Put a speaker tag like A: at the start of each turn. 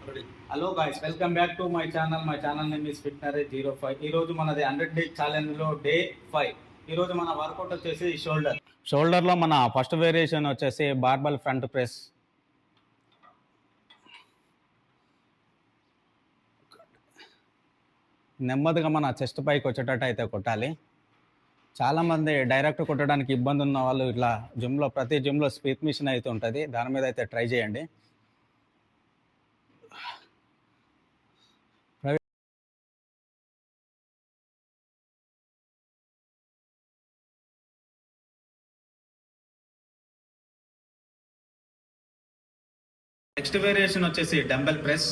A: Hello guys, welcome back to my channel. My channel name is FitNarrate05. ఈ రోజు మనది 100 day challenge లో day 5. ఈ రోజు మన వర్కౌట్ వచ్చేసి షోల్డర్ లో మన ఫస్ట్ వేరియేషన్ వచ్చేసి బార్బల్ ఫ్రంట్ ప్రెస్. నెమ్మదిగా మన చెస్ట్ పైకి వచ్చేటట్టు అయితే కొట్టాలి. చాలామంది డైరెక్ట్ కొట్టడానికి ఇబ్బంది ఉన్న వాళ్ళు ఇట్లా ప్రతి జిమ్లో స్పీడ్ మిషన్ అయితే ఉంటుంది, దాని మీద అయితే ట్రై చేయండి. నెక్స్ట్ వేరియేషన్ వచ్చేసి డంబెల్ ప్రెస్.